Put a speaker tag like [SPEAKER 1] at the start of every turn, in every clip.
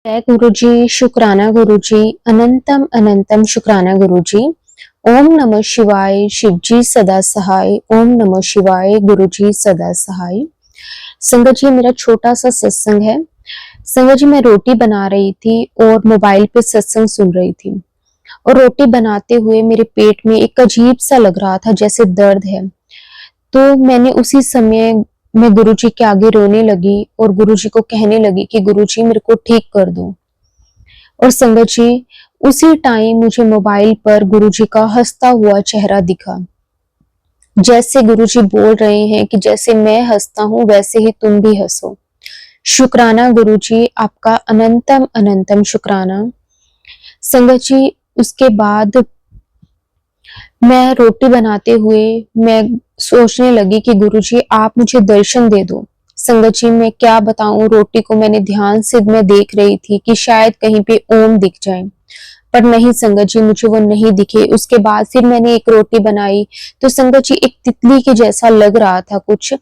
[SPEAKER 1] जय गुरुजी, शुक्राना गुरुजी, अनंतम अनंतम शुक्राना गुरुजी। ओम नमः शिवाय, शिवजी सदा सहाय। ओम नमः शिवाय, गुरुजी सदा सहाय। संगत जी, मेरा छोटा सा सत्संग है। संगत जी, मैं रोटी बना रही थी और मोबाइल पे सत्संग सुन रही थी और रोटी बनाते हुए मेरे पेट में एक अजीब सा लग रहा था, जैसे दर्द है। तो मैंने उसी समय मैं गुरुजी के आगे रोने लगी और गुरुजी को कहने लगी कि गुरुजी, मेरे को ठीक कर दो। और संगत जी, उसी टाइम मुझे मोबाइल पर गुरुजी का हंसता हुआ चेहरा दिखा। जैसे गुरुजी बोल रहे हैं कि जैसे मैं हंसता हूं वैसे ही तुम भी हंसो। शुक्राना गुरुजी, आपका अनंतम अनंतम शुक्राना। संगत जी, उसके बाद मैं रोटी बनाते हुए मैं सोचने लगी कि गुरुजी, आप मुझे दर्शन दे दो। संगत जी, मैं क्या बताऊं, रोटी को मैंने ध्यान से मैं देख रही थी कि शायद कहीं पे ओम दिख जाए, पर नहीं संगत जी, मुझे वो नहीं दिखे। उसके बाद फिर मैंने एक रोटी बनाई तो संगत जी एक तितली के जैसा लग रहा था कुछ।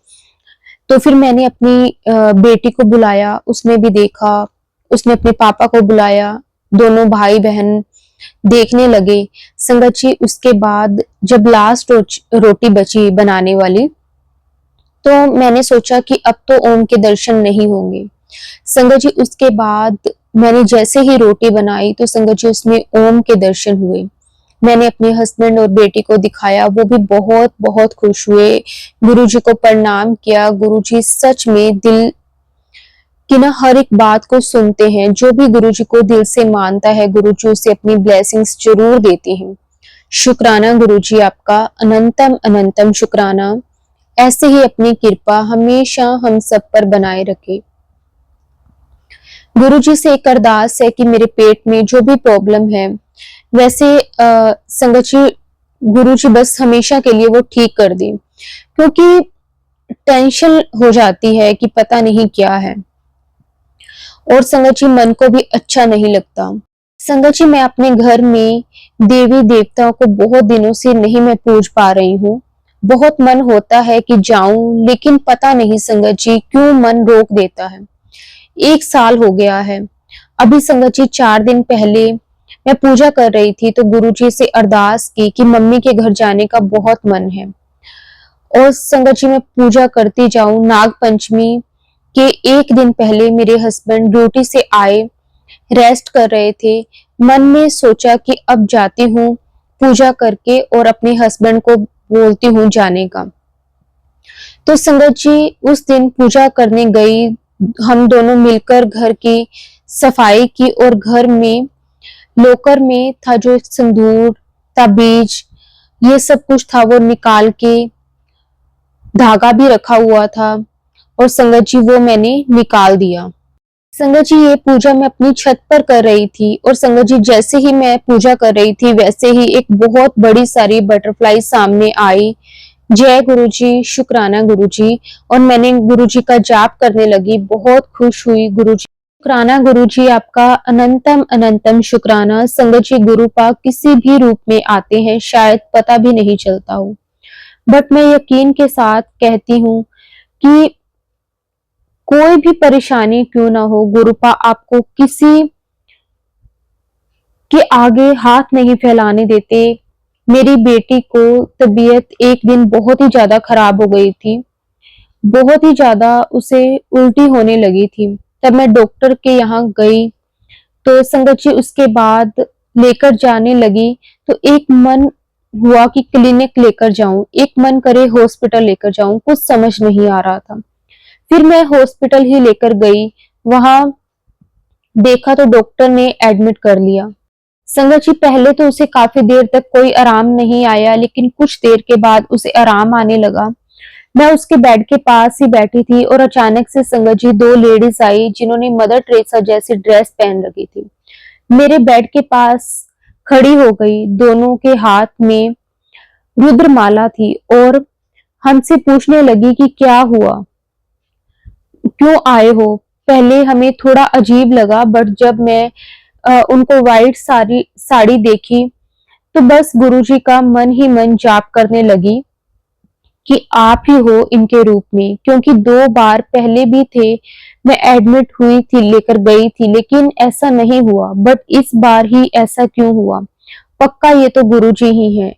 [SPEAKER 1] तो फिर मैंने अपनी बेटी को बुलाया, उसने भी देखा, उसने अपने पापा को बुलाया, दोनों भाई बहन देखने लगे। संगत जी, उसके बाद जब लास्ट रोटी बची बनाने वाली, तो मैंने सोचा कि अब तो ओम के दर्शन नहीं होंगे। संगत जी, उसके बाद मैंने जैसे ही रोटी बनाई तो संगत जी उसमें ओम के दर्शन हुए। मैंने अपने हस्बैंड और बेटी को दिखाया, वो भी बहुत बहुत खुश हुए। गुरुजी को प्रणाम किया। गुरुजी सच में दिल कि ना हर एक बात को सुनते हैं। जो भी गुरुजी को दिल से मानता है, गुरुजी उसे अपनी ब्लेसिंग्स जरूर देती हैं। शुक्राना गुरुजी, आपका अनंतम अनंतम शुक्राना। ऐसे ही अपनी कृपा हमेशा हम सब पर बनाए रखे। गुरुजी से एक अरदास है कि मेरे पेट में जो भी प्रॉब्लम है, वैसे संगत जी, गुरुजी बस हमेशा के लिए वो ठीक कर दें, क्योंकि टेंशन हो जाती है कि पता नहीं क्या है। और संगत जी, मन को भी अच्छा नहीं लगता। संगत जी, मैं अपने घर में देवी देवताओं को बहुत दिनों से नहीं मैं पूज पा रही हूँ। बहुत मन होता है कि जाऊं, लेकिन पता नहीं संगत जी क्यों मन रोक देता है। 1 साल हो गया है। अभी संगत जी 4 दिन पहले मैं पूजा कर रही थी तो गुरुजी से अरदास की कि मम्मी के घर जाने का बहुत मन है। और संगत जी, मैं पूजा करती जाऊं। नाग पंचमी के 1 दिन पहले मेरे हस्बैंड ड्यूटी से आए, रेस्ट कर रहे थे। मन में सोचा कि अब जाती हूँ पूजा करके और अपने हस्बैंड को बोलती हूँ जाने का। तो संगत जी उस दिन पूजा करने गई, हम दोनों मिलकर घर की सफाई की और घर में लॉकर में था जो सिंदूर, ताबीज, ये सब कुछ था, वो निकाल के धागा भी रखा हुआ था और संगत जी वो मैंने निकाल दिया। संगत जी, ये पूजा मैं अपनी छत पर कर रही थी और संगत जी जैसे ही मैं पूजा कर रही थी वैसे ही एक बहुत बड़ी सारी बटरफ्लाई सामने आई। जय गुरुजी, शुक्राना गुरुजी। और मैंने गुरुजी का जाप करने लगी, बहुत खुश हुई। गुरुजी शुक्राना गुरुजी, आपका अनंतम अनंतम शुक्राना। संगत जी, गुरु पाक किसी भी रूप में आते हैं, शायद पता भी नहीं चलता हो, बट मैं यकीन के साथ कहती हूँ कि कोई भी परेशानी क्यों ना हो, गुरुपा आपको किसी के आगे हाथ नहीं फैलाने देते। मेरी बेटी को तबीयत एक दिन बहुत ही ज्यादा खराब हो गई थी, बहुत ही ज्यादा उसे उल्टी होने लगी थी। तब मैं डॉक्टर के यहाँ गई तो संगत जी उसके बाद लेकर जाने लगी तो एक मन हुआ कि क्लिनिक लेकर जाऊं, एक मन करे हॉस्पिटल लेकर जाऊं, कुछ समझ नहीं आ रहा था। फिर मैं हॉस्पिटल ही लेकर गई, वहां देखा तो डॉक्टर ने एडमिट कर लिया। संगत जी, पहले तो उसे काफी देर तक कोई आराम नहीं आया, लेकिन कुछ देर के बाद उसे आराम आने लगा। मैं उसके बेड के पास ही बैठी थी और अचानक से संगत जी 2 लेडीज आई जिन्होंने मदर टेरेसा जैसी ड्रेस पहन रखी थी। मेरे बेड के पास खड़ी हो गई, दोनों के हाथ में रुद्रमाला थी और हमसे पूछने लगी कि क्या हुआ, क्यों आए हो। पहले हमें थोड़ा अजीब लगा, बट जब मैं उनको व्हाइट साड़ी साड़ी देखी तो बस गुरुजी का मन ही मन जाप करने लगी कि आप ही हो इनके रूप में, क्योंकि 2 बार पहले भी थे मैं एडमिट हुई थी, लेकर गई थी, लेकिन ऐसा नहीं हुआ। बट इस बार ही ऐसा क्यों हुआ? पक्का ये तो गुरुजी ही हैं।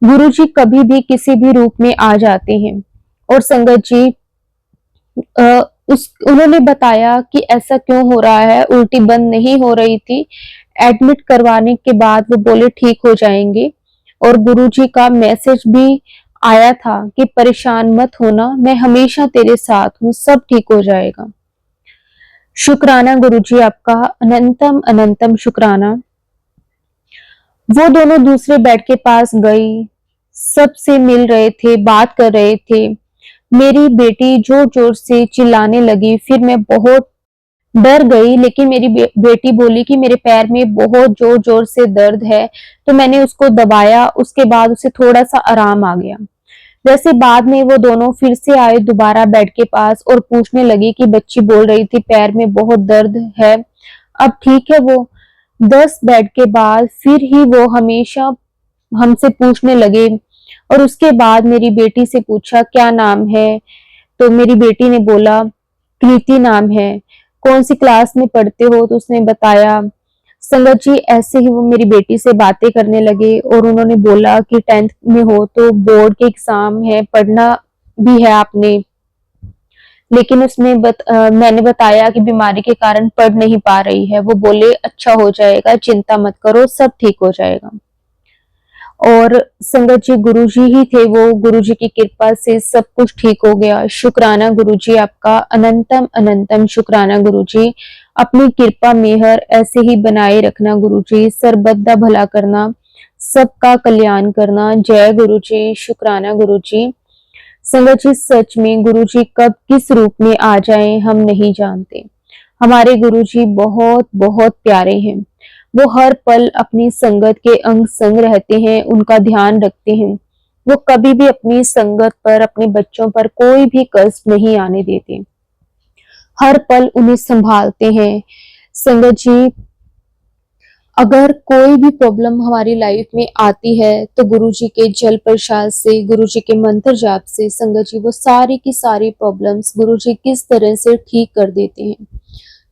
[SPEAKER 1] गुरुजी कभी भी किसी भी रूप में आ जाते हैं। और संगत जी, उस उन्होंने बताया कि ऐसा क्यों हो रहा है, उल्टी बंद नहीं हो रही थी। एडमिट करवाने के बाद वो बोले ठीक हो जाएंगे। और गुरुजी का मैसेज भी आया था कि परेशान मत होना, मैं हमेशा तेरे साथ हूँ, सब ठीक हो जाएगा। शुक्राना गुरुजी आपका, अनंतम अनंतम शुक्राना। वो दोनों दूसरे बेड के पास गई, सबसे मिल रहे थे, बात कर रहे थे। मेरी बेटी जोर जोर से चिल्लाने लगी, फिर मैं बहुत डर गई, लेकिन मेरी बेटी बोली कि मेरे पैर में बहुत जोर जोर से दर्द है, तो मैंने उसको दबाया। उसके बाद उसे थोड़ा सा आराम आ गया। वैसे बाद में वो दोनों फिर से आए दोबारा बेड के पास और पूछने लगी कि बच्ची बोल रही थी पैर में बहुत दर्द है, अब ठीक है वो। 10 बेड के बाद फिर ही वो हमेशा हमसे पूछने लगे। और उसके बाद मेरी बेटी से पूछा क्या नाम है, तो मेरी बेटी ने बोला कृति नाम है। कौन सी क्लास में पढ़ते हो, तो उसने बताया। संगत जी, ऐसे ही वो मेरी बेटी से बातें करने लगे और उन्होंने बोला कि 10th में हो तो बोर्ड के एग्जाम है, पढ़ना भी है आपने। लेकिन मैंने बताया कि बीमारी के कारण पढ़ नहीं पा रही है। वो बोले अच्छा हो जाएगा, चिंता मत करो, सब ठीक हो जाएगा। और संगत जी, गुरुजी ही थे वो, गुरुजी की कृपा से सब कुछ ठीक हो गया। शुक्राना गुरुजी आपका, अनंतम अनंतम शुक्राना गुरुजी। अपनी कृपा मेहर ऐसे ही बनाए रखना गुरुजी, सर्वदा दा भला करना, सबका कल्याण करना। जय गुरुजी, शुक्राना गुरुजी। संगत जी, सच में गुरुजी कब किस रूप में आ जाएं हम नहीं जानते। हमारे गुरुजी बहुत बहुत प्यारे हैं। वो हर पल अपनी संगत के अंग संग रहते हैं, उनका ध्यान रखते हैं। वो कभी भी अपनी संगत पर, अपने बच्चों पर कोई भी कष्ट नहीं आने देते। हर पल उन्हें संभालते हैं। संगत जी, अगर कोई भी प्रॉब्लम हमारी लाइफ में आती है तो गुरुजी के जल प्रसाद से, गुरुजी के मंत्र जाप से संगत जी वो सारी की सारी प्रॉब्लम्स गुरुजी किस तरह से ठीक कर देते हैं।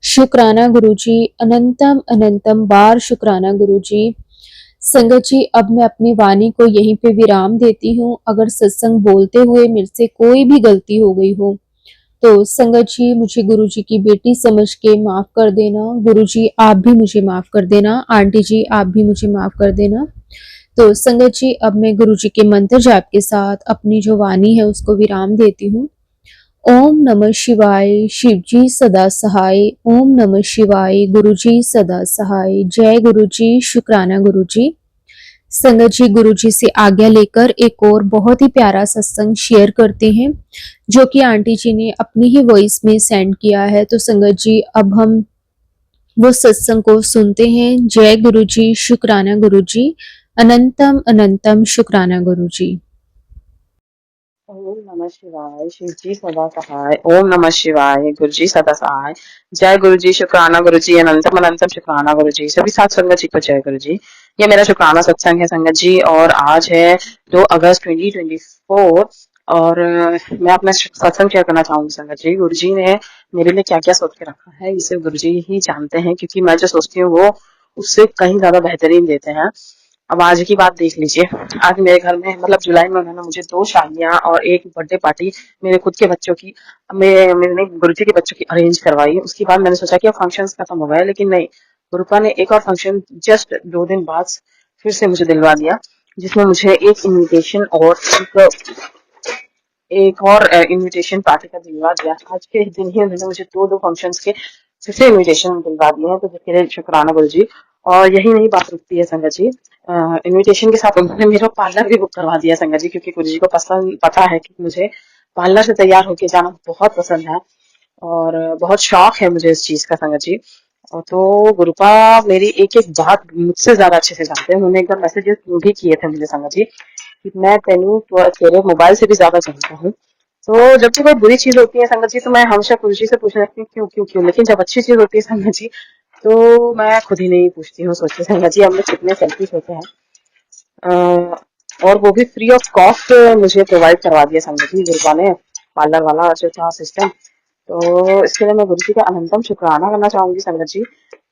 [SPEAKER 1] शुक्राना गुरुजी, अनंतम अनंतम बार शुक्राना गुरुजी। संगत जी, अब मैं अपनी वाणी को यहीं पे विराम देती हूँ। अगर सत्संग बोलते हुए मेरे से कोई भी गलती हो गई हो तो संगत जी मुझे गुरुजी की बेटी समझ के माफ कर देना। गुरुजी आप भी मुझे माफ कर देना। आंटी जी आप भी मुझे माफ कर देना। तो संगत जी, अब मैं गुरुजी के मंत्र जाप के साथ अपनी जो वाणी है उसको विराम देती हूँ। ओम नमः शिवाय, शिव जी सदा सहाय। ओम नमः शिवाय, गुरुजी सदा सहाय। जय गुरुजी, शुक्राना गुरुजी। संगत जी, गुरुजी से आज्ञा लेकर एक और बहुत ही प्यारा सत्संग शेयर करते हैं, जो कि आंटी जी ने अपनी ही वॉइस में सेंड किया है। तो संगत जी, अब हम वो सत्संग को सुनते हैं। जय गुरुजी, शुक्राना गुरुजी, अनंतम अनंतम शुक्राना गुरुजी।
[SPEAKER 2] ओम नमः शिवाय, शिव जी सदा सहाय। ओम नमः शिवाय, गुरु जी सदा सहाय। जय गुरु जी, शुक्राना गुरु जी, अनंतम अनंतम शुक्राना गुरु जी। सभी साथ संगत जी को जय गुरु जी। ये मेरा शुक्राना सत्संग है संगत जी, और आज है 2 अगस्त 2024। और मैं अपना सत्संग शेयर करना चाहूंगी संगत जी। गुरु जी ने मेरे लिए क्या क्या सोच के रखा है, इसे गुरु जी ही जानते हैं, क्योंकि मैं जो सोचती हूँ वो उससे कहीं ज्यादा बेहतरीन देते हैं। अब आज की बात देख लीजिए। आज मेरे घर में, मतलब जुलाई में, उन्होंने मुझे 2 शादियां और एक बर्थडे पार्टी मेरे खुद के बच्चों की, मैंने गुरुजी के बच्चों की अरेंज करवाई। उसके बाद मैंने सोचा कि अब फंक्शंस खत्म हो गए, लेकिन नहीं, गुरुपा ने एक और फंक्शन जस्ट 2 दिन बाद फिर से मुझे दिलवा दिया, जिसमें मुझे एक इनविटेशन और एक और इनविटेशन पार्टी का दिलवा दिया। आज के दिन ही उन्होंने मुझे 2 फंक्शंस के फिर से इनविटेशन दिलवा दिए हैं, तो जिसके लिए शुक्राना गुरु जी। और यही नहीं बात रुकती है संगत जी। इनविटेशन के साथ उन्होंने मेरा पार्लर भी बुक करवा दिया संगत जी, क्योंकि गुरु जी को पसंद पता है कि मुझे पार्लर से तैयार होके जाना बहुत पसंद है, और बहुत शौक है मुझे इस चीज का संगत जी। और तो गुरुपा मेरी एक एक बात मुझसे ज्यादा अच्छे से जानते हैं। उन्होंने एक बार मैसेजेस भी किए थे मुझे संगत जी कि मैं तेनू तेरे मोबाइल से भी ज्यादा जानता हूँ। तो जब भी कोई बुरी चीज होती है संगत जी, तो मैं हमेशा गुरु जी से पूछने लगती हूँ क्यों क्यों क्यों, लेकिन जब अच्छी चीज होती है संगत जी, तो मैं खुद ही नहीं पूछती हूँ। सोचिए संगत जी, हम लोग कितने सेल्फिश होते हैं। और वो भी फ्री ऑफ कॉस्ट मुझे प्रोवाइड करवा दिया संगत जी गुरुपा ने, पार्लर वाला जो था सिस्टम। तो इसके लिए मैं गुरु जी का अनंतम शुक्राना करना चाहूंगी संगत जी,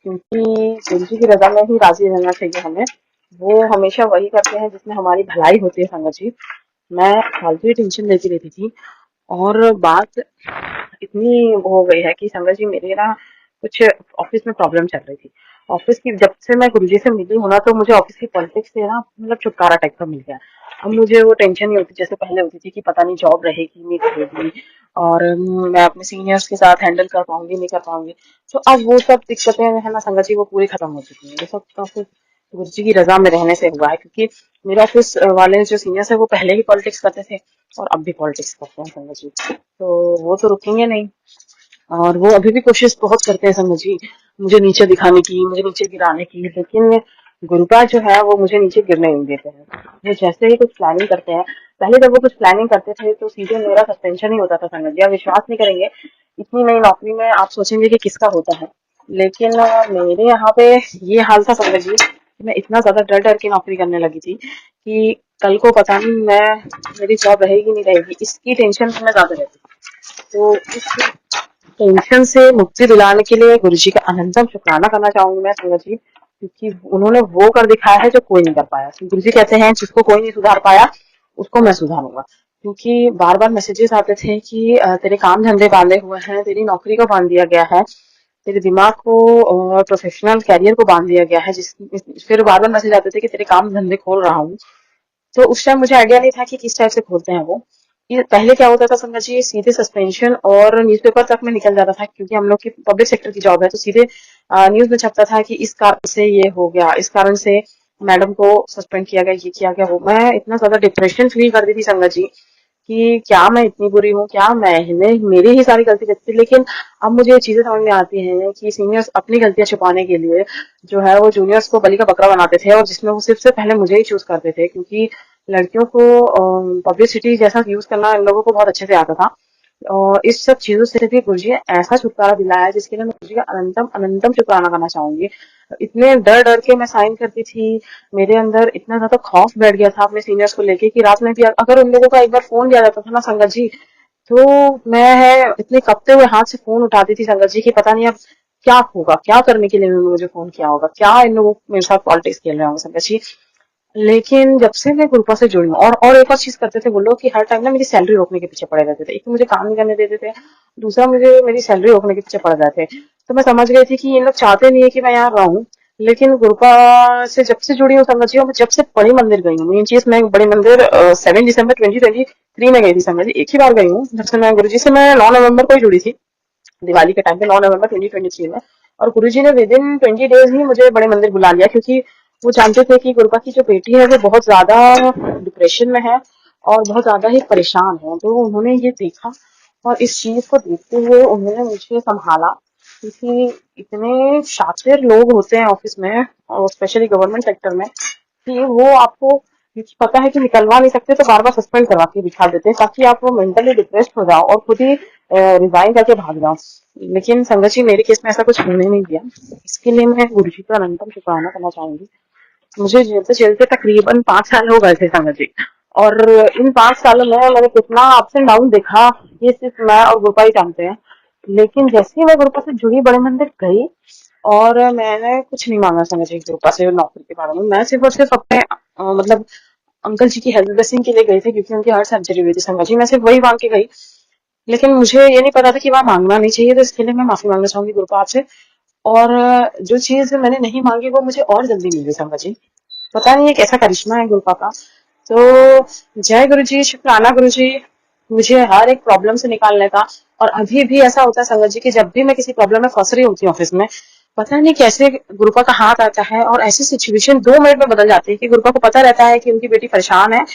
[SPEAKER 2] क्योंकि गुरु जी की रजा में ही राजी रहना चाहिए हमें। वो हमेशा वही करते हैं जिसमें हमारी भलाई होती है संगत जी। मैं फालतू ही टेंशन लेती रहती थी, और बात इतनी हो गई है कि संगत जी मेरे ना कुछ ऑफिस में प्रॉब्लम चल रही थी। ऑफिस की जब से मैं गुरुजी से मिली हूँ ना, तो मुझे ऑफिस की पॉलिटिक्स से ना मतलब छुटकारा टाइप का मिल गया। अब मुझे वो टेंशन नहीं होती जैसे पहले होती थी कि पता नहीं जॉब रहेगी नहीं रहेगी, और मैं अपने सीनियर्स के साथ हैंडल कर पाऊंगी नहीं कर पाऊंगी। तो अब वो सब दिक्कतें है ना संगत जी, वो पूरी खत्म हो चुकी हैं। ये सब तो फिर गुरु जी की रजा में रहने से हुआ है, क्योंकि मेरे ऑफिस वाले जो सीनियर्स है वो पहले ही पॉलिटिक्स करते थे और अब भी पॉलिटिक्स करते हैं संगत जी। तो वो तो रुकेंगे नहीं, और वो अभी भी कोशिश बहुत करते हैं संगत जी मुझे नीचे दिखाने की, मुझे नीचे गिराने की, लेकिन गुरुपा जो है वो मुझे नीचे गिरने नहीं देते हैं। वो जैसे ही कुछ प्लानिंग करते हैं, पहले जब वो कुछ प्लानिंग करते थे तो सीधे मेरा सस्पेंशन ही होता था संगत जी। आप विश्वास नहीं करेंगे, इतनी नई नौकरी में आप सोचेंगे कि किसका होता है, लेकिन मेरे यहाँ पे ये हाल था संगत जी कि मैं इतना ज्यादा डर डर के नौकरी करने लगी थी कि कल को पता नहीं मैं मेरी जॉब रहेगी नहीं रहेगी, इसकी टेंशन में मैं ज्यादा रहती थी। तो इस टेंशन से मुक्ति दिलाने के लिए गुरुजी का अनंतम शुक्राना करना चाहूंगी मैं संगत जी, क्योंकि उन्होंने वो कर दिखाया है जो कोई नहीं कर पाया। गुरुजी कहते हैं जिसको कोई नहीं सुधार पाया उसको मैं सुधारूंगा। क्योंकि बार बार मैसेजेस आते थे कि तेरे काम धंधे बांधे हुए हैं, तेरी नौकरी को बांध दिया गया है, तेरे दिमाग को और प्रोफेशनल कैरियर को बांध दिया गया है। फिर बार बार मैसेज आते थे कि तेरे काम धंधे खोल रहा हूँ। तो उस टाइम मुझे आइडिया नहीं था कि किस टाइप से खोलते हैं वो। ये पहले क्या होता था संगत जी, सीधे सस्पेंशन और न्यूज़पेपर तक में निकल जाता था, क्योंकि हम लोग की पब्लिक सेक्टर की जॉब है, तो सीधे न्यूज में छपता था कि इस कारण से ये हो गया, इस कारण से मैडम को सस्पेंड किया गया, ये किया गया। वो मैं इतना ज्यादा डिप्रेशन फील करती थी संगत जी कि क्या मैं इतनी बुरी हूँ, क्या मैं मेरी ही सारी गलती लगती थी। लेकिन अब मुझे ये चीजें समझ में आती हैं कि सीनियर्स अपनी गलतियां छुपाने के लिए जो है वो जूनियर्स को बलि का बकरा बनाते थे, और जिसमें वो सिर्फ से पहले मुझे ही चूज करते थे, क्योंकि लड़कियों को पब्लिसिटी जैसा यूज करना इन लोगों को बहुत अच्छे से आता था। और इस सब चीजों से भी गुरुजी ने ऐसा छुटकारा दिलाया जिसके लिए मैं गुरुजी का अनंतम अनंतम शुक्राना करना चाहूंगी। इतने डर डर के मैं साइन करती थी, मेरे अंदर इतना ज्यादा खौफ बैठ गया था अपने सीनियर्स को लेके कि रात में भी अगर उन लोगों का एक बार फोन लिया जाता था ना संगत जी, तो मैं इतने कपते हुए हाथ से फोन उठाती थी संगत जी कि पता नहीं अब क्या होगा, क्या करने के लिए इन्होंने मुझे फोन किया होगा, क्या इन लोगों मेरे साथ पॉलिटिक्स खेल रहे होंगे संगत जी। लेकिन जब से मैं ग्रुपा से जुड़ी हूँ, और एक और चीज करते थे वो लोग कि हर टाइम ना मेरी सैलरी रोकने के पीछे पड़े रहते थे। एक तो मुझे काम नहीं करने देते थे, दूसरा मुझे मेरी सैलरी रोकने के पीछे पड़ रहे थे। तो मैं समझ गई थी कि ये लोग चाहते नहीं है कि मैं यहाँ रहूं। लेकिन ग्रुपा से जब से जुड़ी हूँ संगत जी, और मैं जब से बड़ी मंदिर गई हूँ, मेन चीज मैं बड़ी मंदिर 7 दिसंबर 2023 में गई थी संगत जी। एक ही बार गई हूँ, जब से मैं गुरु जी से मैं 9 नवंबर को ही जुड़ी थी, दिवाली के टाइम पे 9 नवंबर 2023 में। और गुरुजी ने विद इन 20 डेज ही मुझे बड़े मंदिर बुला लिया, क्योंकि वो जानते थे कि गुरुपा की जो बेटी है वो बहुत ज्यादा डिप्रेशन में है और बहुत ज्यादा ही परेशान है। तो उन्होंने ये देखा, और इस चीज को देखते हुए उन्होंने मुझे संभाला, क्योंकि इतने शातिर लोग होते हैं ऑफिस में, और स्पेशली गवर्नमेंट सेक्टर में, कि वो आपको पता है कि निकलवा नहीं सकते, तो बार बार सस्पेंड करवा के बिठा देते हैं ताकि आप मेंटली डिप्रेस्ड हो जाओ और खुद ही रिजाइन करके भाग जाओ। लेकिन संगत जी मेरे केस में ऐसा कुछ होने नहीं दिया। इसके लिए मैं गुरु जी का अनंतम शुक्राना करना चाहूंगी। मुझे झेलते झेलते तकरीबन 5 साल हो गए थे संगत जी, और इन 5 सालों में मैंने कितना अप्स एंड डाउन देखा, ये सिर्फ मैं और गुरुपा ही जानते हैं। लेकिन जैसे ही मैं गुरुपा से जुड़ी बड़े मंदिर गई, और मैंने कुछ नहीं मांगा संगत जी गुरुपा से नौकरी के बारे में। मैं सिर्फ और सिर्फ अपने मतलब अंकल जी की हेल्थ ब्लेसिंग के लिए गई थी, क्योंकि उनकी हार्ट सर्जरी हुई थी संगत जी। मैं सिर्फ वही मांग के गई, लेकिन मुझे ये नहीं पता था कि वहां मांगना नहीं चाहिए, तो इसके लिए मैं माफी मांगना चाहूंगी गुरुपा आपसे। और जो चीज मैंने नहीं मांगी वो मुझे और जल्दी मिल गई संगत जी। पता नहीं ये कैसा करिश्मा है गुरुपा का। तो जय गुरु जी, शुक्राना गुरु जी मुझे हर एक प्रॉब्लम से निकालने का। और अभी भी ऐसा होता है संगत जी कि जब भी मैं किसी प्रॉब्लम में फंस रही होती हूँ ऑफिस में, पता नहीं कैसे गुरुपा का हाथ आता है और ऐसी सिचुएशन 2 मिनट में बदल जाती है कि गुरुपा को पता रहता है कि उनकी बेटी परेशान है।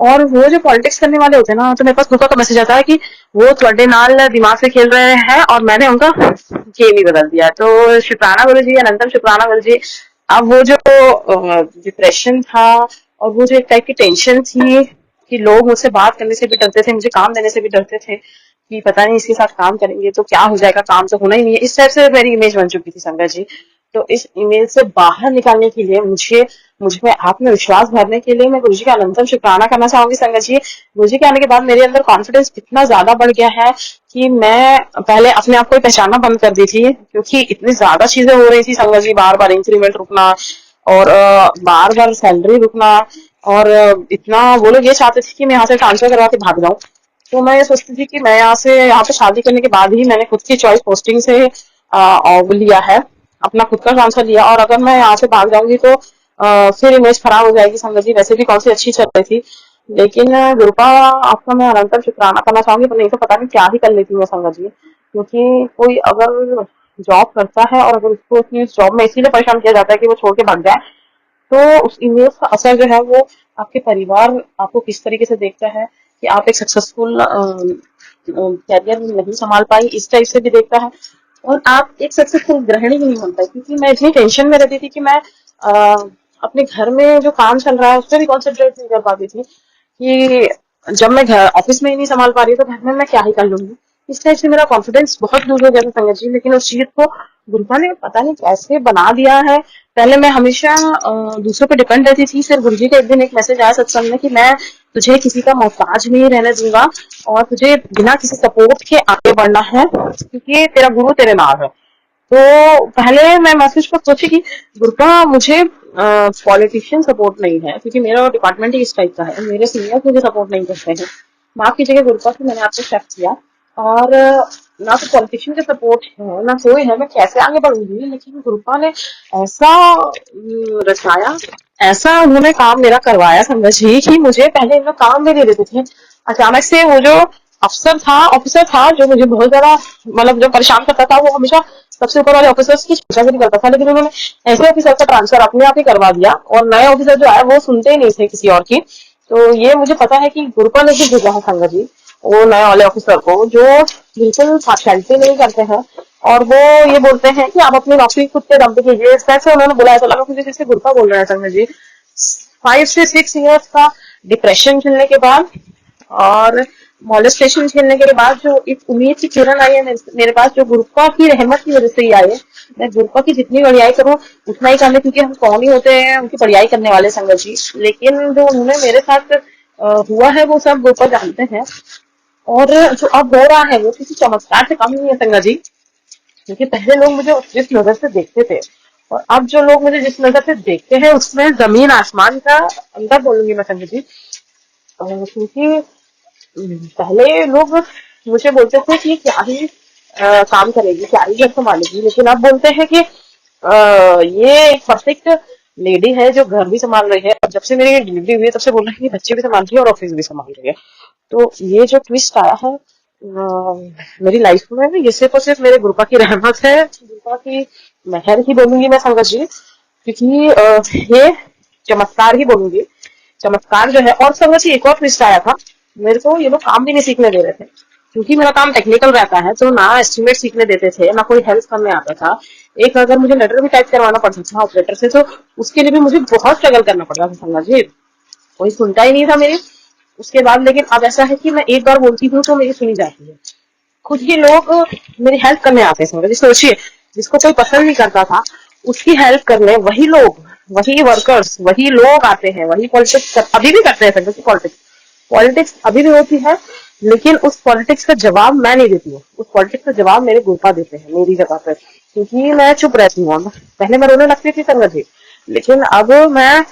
[SPEAKER 2] और वो जो पॉलिटिक्स करने वाले होते हैं ना, तो मेरे पास गुरुपा का मैसेज आता है कि वो थोड़े नाल दिमाग से खेल रहे हैं और मैंने उनका गेम ही बदल दिया। तो शुक्राना गुरु जी, अनंतम शुक्राना गुरु जी। अब वो जो डिप्रेशन था और वो जो एक टाइप की टेंशन थी कि लोग मुझसे बात करने से भी डरते थे, मुझे काम देने से भी डरते थे कि पता नहीं इसके साथ काम करेंगे तो क्या हो जाएगा, काम तो होना ही नहीं है, इस टाइप से मेरी इमेज बन चुकी थी संगत जी। तो इस इमेज से बाहर निकालने के लिए मुझ में आत्मविश्वास भरने के लिए मैं गुरुजी का अनंतम शुक्राना करना चाहूंगी संगत जी। गुरुजी के आने के बाद मेरे अंदर कॉन्फिडेंस इतना ज्यादा बढ़ गया है कि मैं पहले अपने आप को पहचानना बंद कर दी थी, क्योंकि इतनी ज्यादा चीजें हो रही थी संगत जी, बार बार इंक्रीमेंट रुकना और बार बार सैलरी रुकना, और इतना वो लोग ये चाहते थे कि मैं यहाँ से ट्रांसफर करवा के भाग जाऊं। तो मैं ये सोचती थी कि मैं यहाँ पे शादी करने के बाद ही मैंने खुद की चॉइस पोस्टिंग से लिया है, अपना खुद का ट्रांसफर लिया, और अगर मैं यहाँ से भाग जाऊंगी तो फिर इमेज खराब हो जाएगी संगत जी, वैसे भी कौन सी अच्छी चल रही थी। लेकिन गुरुपा आपका मैं अनंतर शुक्राना करना चाहूंगी, पर नहीं तो पता नहीं क्या ही कर लेती मैं संगत जी। क्योंकि कोई अगर जॉब करता है और अगर उसको अपनी जॉब में इसीलिए परेशान किया जाता है कि वो छोड़ के भाग जाए, तो उस इमेज का असर जो है वो आपके परिवार आपको किस तरीके से देखता है कि आप एक सक्सेसफुल कैरियर नहीं संभाल पाई, इस टाइप से भी देखता है। और आप एक सक्सेसफुल गृहिणी ही नहीं बन पाई, क्योंकि मैं इतनी टेंशन में रहती थी कि मैं अपने घर में जो काम चल रहा है उस पर भी कॉन्सेंट्रेट नहीं कर पाती थी, कि जब मैं घर ऑफिस में ही नहीं संभाल पा रही तो घर में मैं क्या ही कर लूंगी। इस टाइप से मेरा कॉन्फिडेंस बहुत लूज हो गया था संगत जी। लेकिन उस चीज को गुरुपा ने पता नहीं कैसे बना दिया है। पहले मैं हमेशा दूसरों पे डिपेंड रहती थी, फिर गुरुजी का एक दिन एक मैसेज आया सत्संग में कि मैं तुझे किसी का मोहताज नहीं रहने दूंगा और तुझे बिना किसी सपोर्ट के आगे बढ़ना है, क्योंकि तेरा गुरु तेरे नाल है। तो पहले मैं मैसेज पर सोची कि गुरुपा मुझे पॉलिटिशियन सपोर्ट नहीं है, क्योंकि मेरा डिपार्टमेंट ही इस टाइप का है, मेरे सीनियर मुझे सपोर्ट नहीं करते हैं। माफ कीजिएगा गुरुपा कि मैंने आपको शक किया, और ना तो पॉलिटिशियन का सपोर्ट है ना कोई है, मैं कैसे आगे बढ़ूंगी। लेकिन गुरुपा ने ऐसा रचाया, ऐसा उन्होंने काम मेरा करवाया संगत जी कि मुझे पहले इन लोग काम भी नहीं देते थे। अचानक से वो जो ऑफिसर था जो मुझे बहुत ज्यादा मतलब जो परेशान करता था, वो हमेशा सबसे ऊपर वाले ऑफिसर्स की चर्चा भी नहीं करता था, लेकिन उन्होंने ऐसे ऑफिसर का ट्रांसफर अपने आप ही करवा दिया, और नए ऑफिसर जो आए वो सुनते ही नहीं थे किसी और की। तो ये मुझे पता है कि गुरुपा ने ही भेजा है संगत जी वो नए वाले ऑफिसर को, जो बिल्कुल पार्शियलिटी नहीं करते हैं, और वो ये बोलते हैं कि आप अपनी नौकरी खुद के दम पे कीजिए। इस तरह से उन्होंने बुलाया, तो लगा मुझे जैसे गुरुपा बोल रहे हैं संगत जी। 5 से 6 इयर्स का डिप्रेशन झेलने के बाद और मॉलेस्टेशन झेलने के बाद जो एक उम्मीद की किरण आई है मेरे पास, जो गुरुपा की रहमत की वजह से ही आई है। मैं गुरुपा की जितनी बड़ाई करूं उतना ही कम है, क्योंकि हम कौन ही होते हैं उनकी बड़ाई करने वाले संगत जी। लेकिन जो उन्होंने मेरे साथ हुआ है वो सब गुरुपा जानते हैं, और जो अब हो रहा है वो किसी चमत्कार से कम नहीं है संगत जी। क्योंकि पहले लोग मुझे जिस नजर से देखते थे और अब जो लोग मुझे जिस नजर से देखते हैं उसमें जमीन आसमान का अंतर बोलूंगी मैं संगत जी। क्योंकि पहले लोग मुझे बोलते थे कि क्या ही काम करेगी, क्या ही घर संभालेगी, लेकिन अब बोलते हैं कि ये एक परफेक्ट लेडी है जो घर भी संभाल रही है, और जब से मेरी डिलीवरी हुई है तब से बोल रही है कि बच्चे भी संभाल रही है और ऑफिस भी संभाल रही है। तो ये जो ट्विस्ट आया है मेरी लाइफ में, ये सिर्फ और सिर्फ मेरे गुरुपा की रहमत है, गुरुपा की मेहर ही बोलूंगी मैं संगत जी। क्योंकि ये चमत्कार ही बोलूंगी, चमत्कार जो है। और संगत जी एक और ट्विस्ट आया था, मेरे को ये लोग काम भी नहीं सीखने दे रहे थे, क्योंकि मेरा काम टेक्निकल रहता है, तो ना एस्टिमेट सीखने देते थे ना कोई हेल्प करने आता था। एक अगर मुझे लेटर भी टाइप करवाना पड़ता था ऑपरेटर से, तो उसके लिए भी मुझे बहुत स्ट्रगल करना पड़ता था संगत जी, कोई सुनता ही नहीं था मेरी। उसके बाद लेकिन अब ऐसा है कि मैं एक बार बोलती हूँ तो मेरी सुनी जाती है, खुद ही लोग मेरी हेल्प करने आते हैं संगत जी। सोचिए, जिसको कोई पसंद नहीं करता था उसकी हेल्प करने वही लोग, वही वर्कर्स, वही लोग आते हैं, वही पॉलिटिक्स अभी भी करते हैं संगत जी। पॉलिटिक्स पॉलिटिक्स अभी भी होती है, लेकिन उस पॉलिटिक्स का जवाब मैं नहीं देती हूँ, उस पॉलिटिक्स का जवाब मेरे गुरुपा देते हैं मेरी जगह पर, क्योंकि मैं चुप रहती हूँ। पहले मैं रोने लगती थी संगत जी, लेकिन अब मैं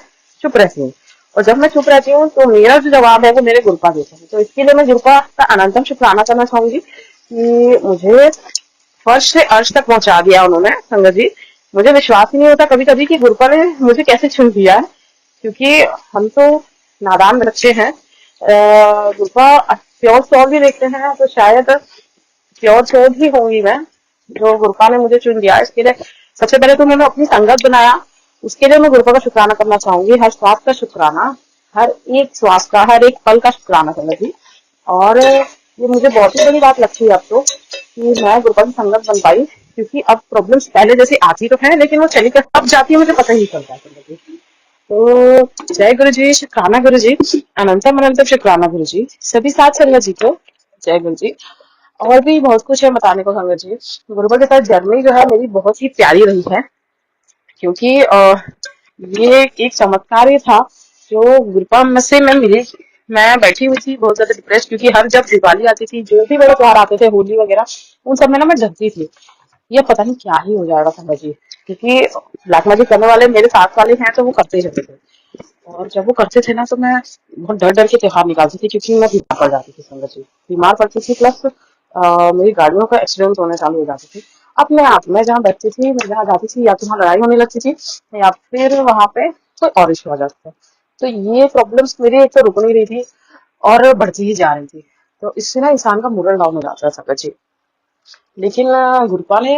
[SPEAKER 2] चुप रहती हूँ, और जब मैं चुप रहती हूँ तो मेरा जो जवाब है वो मेरे गुरुपा देते हैं। तो इसके लिए मैं गुरुपा का अनंतम शुक्राना करना चाहूंगी कि मुझे फर्श से अर्श तक पहुंचा दिया उन्होंने संगत जी। मुझे विश्वास ही नहीं होता कभी कभी कि गुरुपा ने मुझे कैसे चुन दिया है, क्योंकि हम तो नादान बच्चे हैं। गुरुपा प्योर सोल भी देखते हैं, तो शायद प्योर सोल ही होंगी मैं, जो गुरुपा ने मुझे चुन दिया। इसके लिए सबसे पहले तो मैंने अपनी संगत बनाया, उसके लिए मैं गुरुपा का शुक्राना करना चाहूंगी, हर श्वास का शुक्राना, हर एक श्वास का, हर एक पल का शुक्राना करना जी। और ये मुझे बहुत ही बड़ी बात लगती है अब तो, कि मैं गुरुपा की संगत बन पाई, क्योंकि अब प्रॉब्लम्स पहले जैसी आती तो है, लेकिन वो चली कर कब जाती है मुझे पता ही नहीं चलता है। तो जय गुरु जी, शुक्राना गुरु जी, अनंतम अनंतम शुक्राना गुरु जी, सभी साथ संगत जी को जय गुरु जी। और भी बहुत कुछ है बताने को संगत जी। गुरुपा के साथ जर्नी जो है मेरी बहुत ही प्यारी रही है, क्योंकि ये एक चमत्कार ही था जो गुरुपा में से मैं मिली। मैं बैठी हुई थी बहुत ज्यादा डिप्रेस, क्योंकि हर जब दिवाली आती थी, जो भी बड़े त्योहार आते थे, होली वगैरह, उन सब में ना मैं डरती थी, ये पता नहीं क्या ही हो जाएगा समझ जी। क्योंकि ब्लैक मैजिक करने वाले मेरे साथ वाले हैं तो वो करते ही रहते थे, और जब वो करते थे ना तो मैं बहुत डर डर के त्योहार निकालती थी, क्योंकि मैं बीमार पड़ जाती थी संगत जी। बीमार पड़ती थी, प्लस मेरी गाड़ियों का एक्सीडेंट होने चालू हो जाते थे अपने आप। मैं जहाँ बैठती थी, मैं जहाँ जाती थी, या तो वहाँ लड़ाई होने लगती थी, या फिर वहां पे कोई और इशू आ जाता था। तो ये प्रॉब्लम्स मेरी एक तो रुक नहीं रही थी और बढ़ती ही जा रही थी। तो इससे ना इंसान का मोरल डाउन हो जाता है संगत जी। लेकिन गुरुपा ने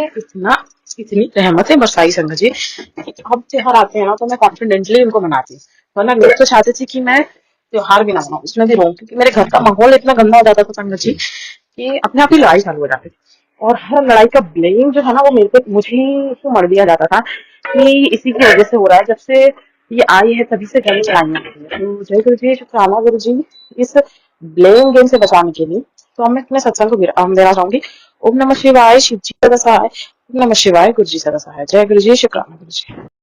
[SPEAKER 2] इतनी रहमतें बरसाई संगत जी कि अब त्योहार आते हैं ना तो मैं कॉन्फिडेंटली उनको मनाती हूँ। वरना लोग तो चाहते थे कि मैं त्योहार भी ना मनाऊं, उसमें भी रहूं, क्योंकि मेरे घर का माहौल इतना गंदा हो जाता था संगत जी कि अपने आप ही लड़ाई चालू हो जाती थी। और हर लड़ाई का ब्लेम जो है ना वो मेरे पे, मुझे ही उसको मर दिया जाता था कि इसी की वजह से हो रहा है। जब से ये आई है तभी से घर में लड़ाइयाँ होती है। तो जय गुरु जी, शुक्राना गुरु जी, इस ब्लेम गेम से बचाने के लिए। तो मैं अपने सत्संग को विराम देना चाहूंगी। ओम नमः शिवाय, शिव जी सदा सहाय। ओम नमः शिवाय, गुरु जी सदा सहाय। जय गुरु जी, शुक्राना गुरु जी।